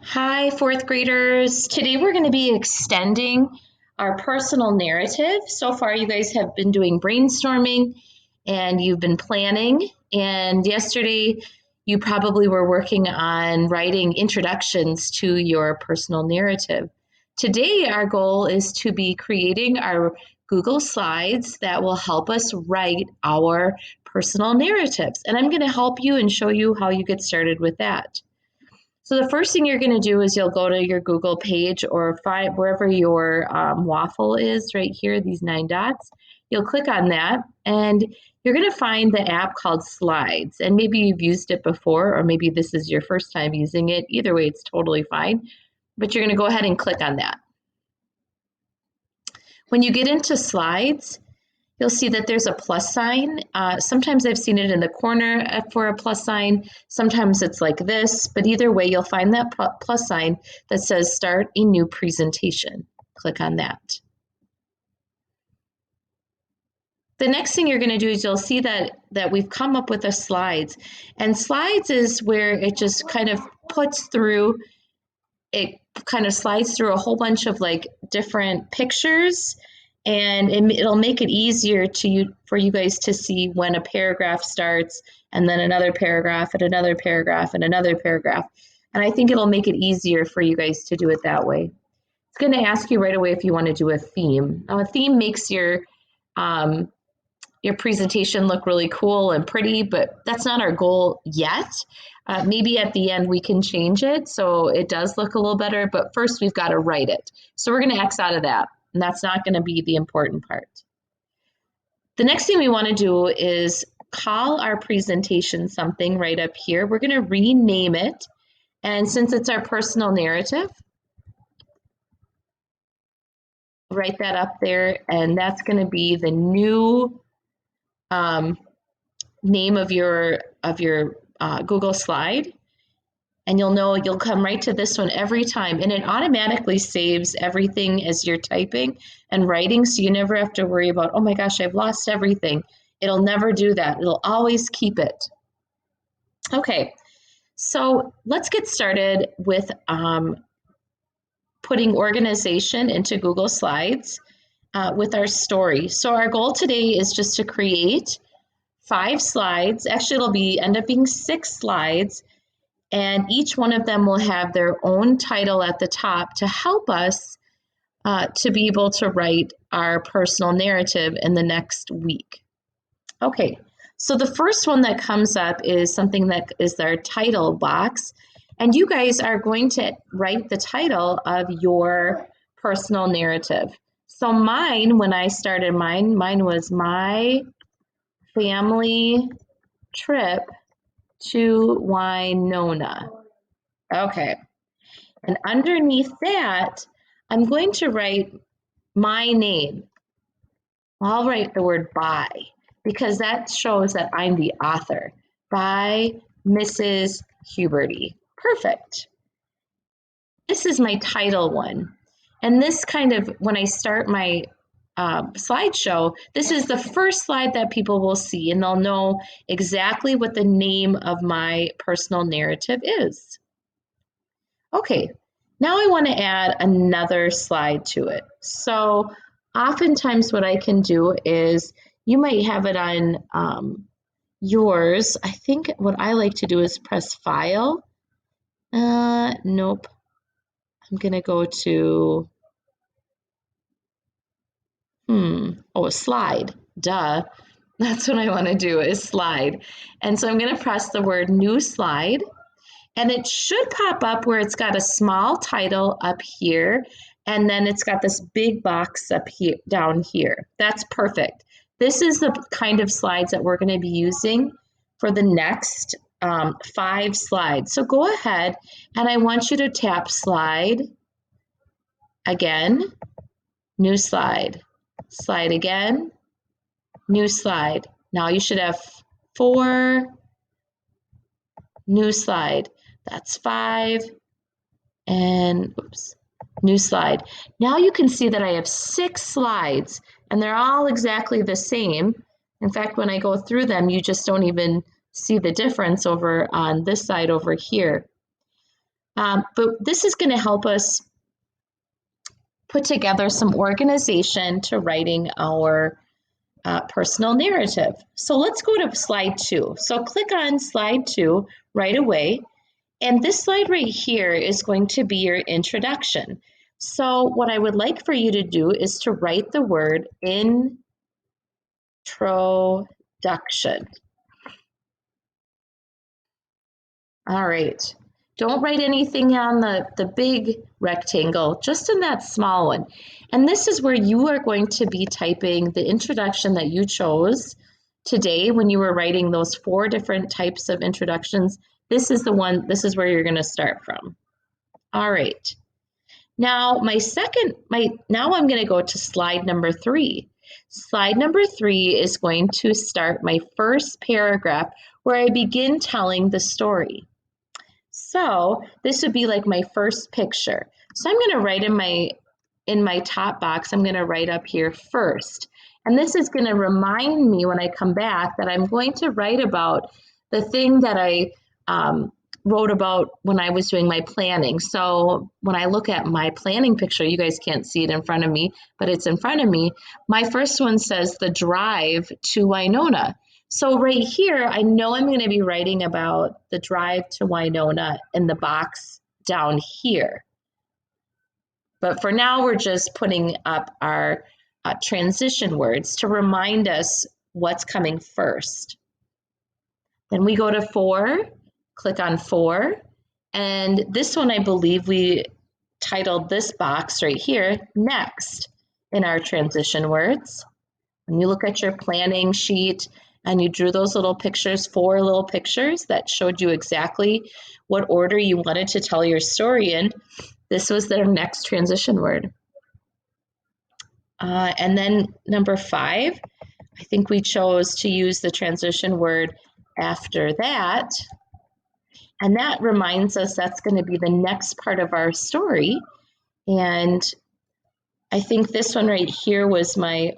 Hi, fourth graders. Today we're going to be extending our personal narrative. So far, you guys have been doing brainstorming and you've been planning. And yesterday, you probably were working on writing introductions to your personal narrative. Today, our goal is to be creating our Google Slides that will help us write our personal narratives. And I'm going to help you and show you how you get started with that. So the first thing you're going to do is you'll go to your Google page or find wherever your waffle is right here, these 9 dots. You'll click on that and you're going to find the app called Slides. And maybe you've used it before, or maybe this is your first time using it. Either way, it's totally fine. But you're going to go ahead and click on that. When you get into Slides, you'll see that there's a plus sign. Sometimes I've seen it in the corner for a plus sign. Sometimes it's like this, but either way, you'll find that plus sign that says start a new presentation. Click on that. The next thing you're going to do is you'll see that we've come up with a slides. And slides is where it just kind of puts through, it kind of slides through a whole bunch of like different pictures, and it'll make it easier for you guys to see when a paragraph starts and then another paragraph and another paragraph and another paragraph. And I think it'll make it easier for you guys to do it that way. It's going to ask you right away if you want to do a theme. Now, a theme makes your presentation look really cool and pretty, but that's not our goal yet. Maybe at the end we can change it so it does look a little better, but first we've got to write it. So we're going to X out of that, and that's not going to be the important part. The next thing we want to do is call our presentation something right up here. We're going to rename it, and since it's our personal narrative, write that up there, and that's going to be the new name of your Google slide. And you'll come right to this one every time, and it automatically saves everything as you're typing and writing, so you never have to worry about, oh my gosh, I've lost everything. It'll never do that. It'll always keep it. Okay, so let's get started with putting organization into Google Slides with our story. So our goal today is just to create 5 slides. Actually, it'll end up being 6 slides, and each one of them will have their own title at the top to help us to be able to write our personal narrative in the next week. Okay, so the first one that comes up is something that is our title box, and you guys are going to write the title of your personal narrative. So mine, when I started mine was My Family Trip to Winona. Okay. And underneath that, I'm going to write my name. I'll write the word by, because that shows that I'm the author. By Mrs. Huberty. Perfect. This is my title one. And this kind of, when I start my slideshow, this is the first slide that people will see, and they'll know exactly what the name of my personal narrative is. Okay, now I want to add another slide to it. So oftentimes what I can do is, you might have it on yours. I think what I like to do is press File. Nope. I'm going to go to a slide. Duh. That's what I want to do, is slide. And so I'm going to press the word New Slide, and it should pop up where it's got a small title up here, and then it's got this big box up here, down here. That's perfect. This is the kind of slides that we're going to be using for the next 5 slides. So go ahead, and I want you to tap Slide again, New Slide. Slide again, New Slide. Now you should have 4, New Slide. That's 5, and oops, New Slide. Now you can see that I have 6 slides, and they're all exactly the same. In fact, when I go through them, you just don't even see the difference over on this side over here. But this is going to help us put together some organization to writing our personal narrative. So let's go to slide 2. So click on slide 2 right away. And this slide right here is going to be your introduction. So what I would like for you to do is to write the word introduction. All right. Don't write anything on the big rectangle, just in that small one. And this is where you are going to be typing the introduction that you chose today when you were writing those 4 different types of introductions. This is the one, this is where you're going to start from. All right. Now, now I'm going to go to slide number 3. Slide number 3 is going to start my first paragraph where I begin telling the story. So this would be like my first picture. So I'm going to write in my top box, I'm going to write up here first. And this is going to remind me when I come back that I'm going to write about the thing that I wrote about when I was doing my planning. So when I look at my planning picture, you guys can't see it in front of me, but it's in front of me. My first one says the drive to Winona. So right here, I know I'm going to be writing about the drive to Winona in the box down here. But for now, we're just putting up our transition words to remind us what's coming first. Then we go to 4, click on 4, and this one I believe we titled this box right here, Next, in our transition words. When you look at your planning sheet and you drew those little pictures, 4 little pictures that showed you exactly what order you wanted to tell your story in, this was their next transition word. And then number 5, I think we chose to use the transition word after that. And that reminds us that's going to be the next part of our story. And I think this one right here was I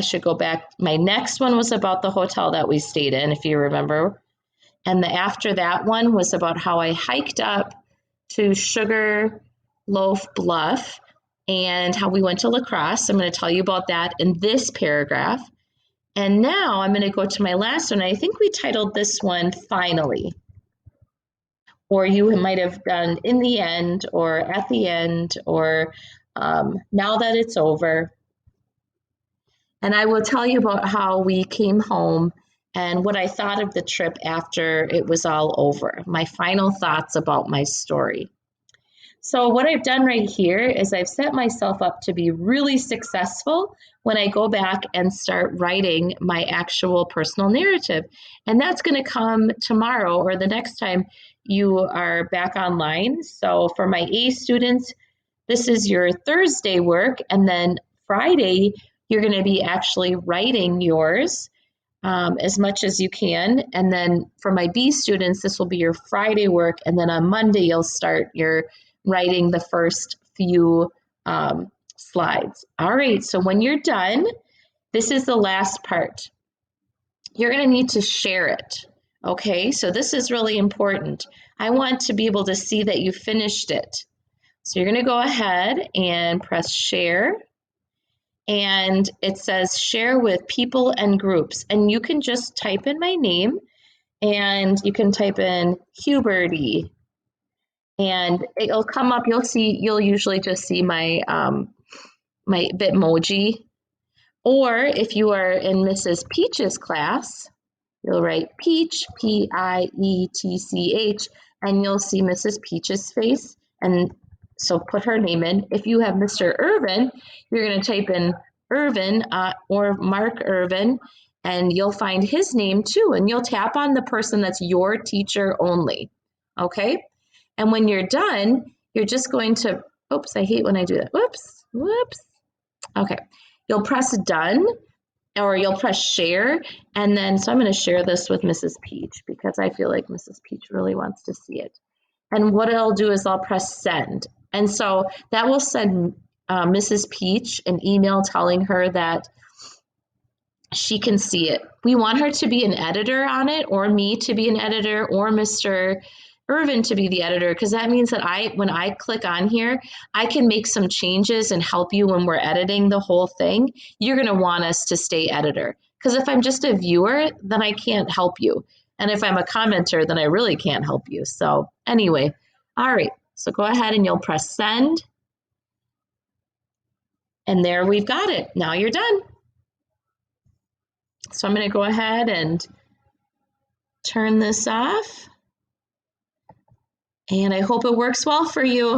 should go back. My next one was about the hotel that we stayed in, if you remember. And after that one was about how I hiked up to Sugarloaf Bluff and how we went to La Crosse. I'm going to tell you about that in this paragraph. And now I'm going to go to my last one. I think we titled this one Finally. Or you might have done in the end or at the end or now that it's over. And I will tell you about how we came home and what I thought of the trip after it was all over, my final thoughts about my story. So what I've done right here is I've set myself up to be really successful when I go back and start writing my actual personal narrative. And that's going to come tomorrow or the next time you are back online. So for my A students, this is your Thursday work. And then Friday, you're going to be actually writing yours as much as you can. And then for my B students, this will be your Friday work. And then on Monday, you'll start your writing the first few slides. All right, so when you're done, this is the last part. You're going to need to share it. Okay, so this is really important. I want to be able to see that you finished it. So you're going to go ahead and press share. And it says share with people and groups. And you can just type in my name and you can type in Huberty. And it'll come up, you'll usually just see my my Bitmoji. Or if you are in Mrs. Peach's class, you'll write Peach, P-I-E-T-C-H, and you'll see Mrs. Peach's face. And so put her name in. If you have Mr. Irvin, you're going to type in Irvin or Mark Irvin, and you'll find his name too. And you'll tap on the person that's your teacher only. Okay? And when you're done, you're just going to, oops, I hate when I do that. Whoops. Okay. You'll press done or you'll press share. And then, so I'm going to share this with Mrs. Peach because I feel like Mrs. Peach really wants to see it. And what I'll do is I'll press send. And so that will send Mrs. Peach an email telling her that she can see it. We want her to be an editor on it or me to be an editor or Mr. Irvin to be the editor because that means that when I click on here, I can make some changes and help you when we're editing the whole thing. You're going to want us to stay editor because if I'm just a viewer, then I can't help you. And if I'm a commenter, then I really can't help you. So anyway, all right. So go ahead and you'll press send. And there we've got it. Now you're done. So I'm going to go ahead and turn this off. And I hope it works well for you.